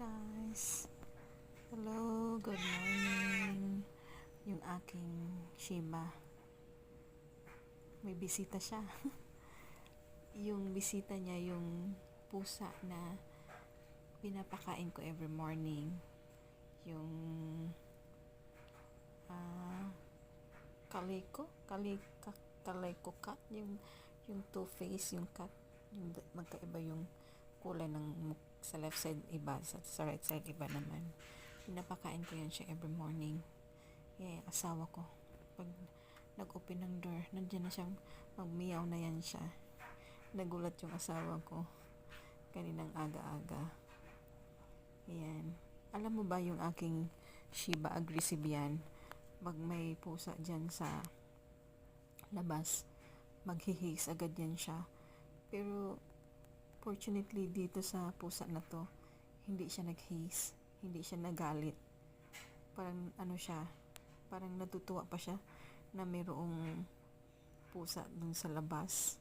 guys. Hello, good morning. Yung aking Shiba. May bisita siya. Yung bisita niya, yung pusa na pinapakain ko every morning. Yung Calico cat. Yung two-face, yung cat. Yung magkaiba yung kulay ng sa left side iba, sa right side iba naman. Pinapakain ko yan siya every morning. Asawa ko, pag nag-open ng door, nandiyan na siyang magmiyaw na yan siya. Nagulat yung asawa ko kaninang aga-aga. Ayan. Alam mo ba yung aking Shiba, aggressive yan. Pag may pusa dyan sa labas, maghihis agad yan siya. Pero fortunately dito sa pusa na to, hindi siya naghis, hindi siya nagalit. Parang siya, parang natutuwa pa siya na mayroong pusa dun sa labas.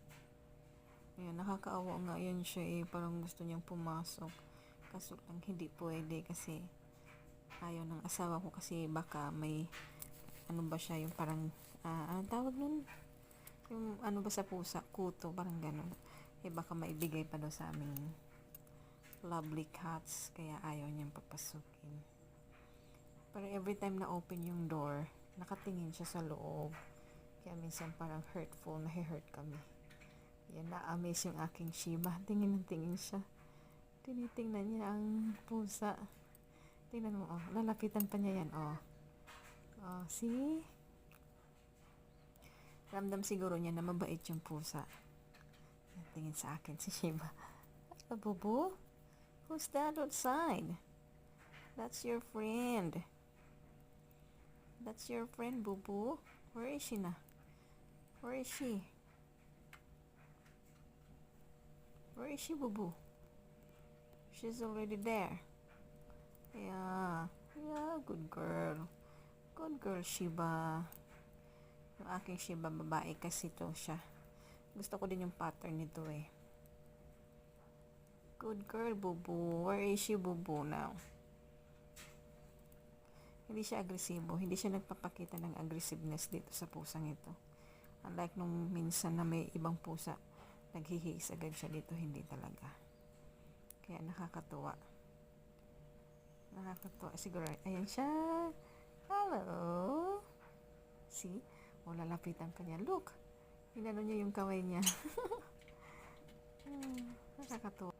Ayan, nakakaawa nga yan siya parang gusto niyang pumasok. Kaso lang hindi pwede kasi ayaw ng asawa ko kasi baka may ba siya, yung parang anong tawag nun? Yung ba sa pusa, kuto, parang ganun. Baka maibigay pa daw sa aming lovely cats, kaya ayaw niyang papasukin. Pero every time na open yung door, nakatingin siya sa loob. Kaya minsan parang hurtful, nahi-hurt kami. Yan, na-amaze yung aking Shiba. Tingin ng tingin siya. Tinitingnan niya ang pusa. Tingnan mo, lalapitan pa niya yan, see? Ramdam siguro niya na mabait yung pusa. Tingin sa akin si Shiba. Hello, Bubu? Who's that outside? That's your friend. That's your friend, Bubu. Where is she na? Where is she? Where is she, Bubu? She's already there. Yeah, good girl. Good girl, Shiba. Yung aking Shiba, babae kasi to siya. Gusto ko din yung pattern nito Good girl, Bubu. Where is she, Bubu, now? Hindi siya agresibo. Hindi siya nagpapakita ng aggressiveness dito sa pusang ito. Unlike nung minsan na may ibang pusa, naghihis agad siya dito. Hindi talaga. Kaya nakakatuwa. Nakakatuwa. Siguro, ayan siya. Hello. See? Lalapitan pa niya. Look. Inano niya yung kaway niya. Nakakatuwa.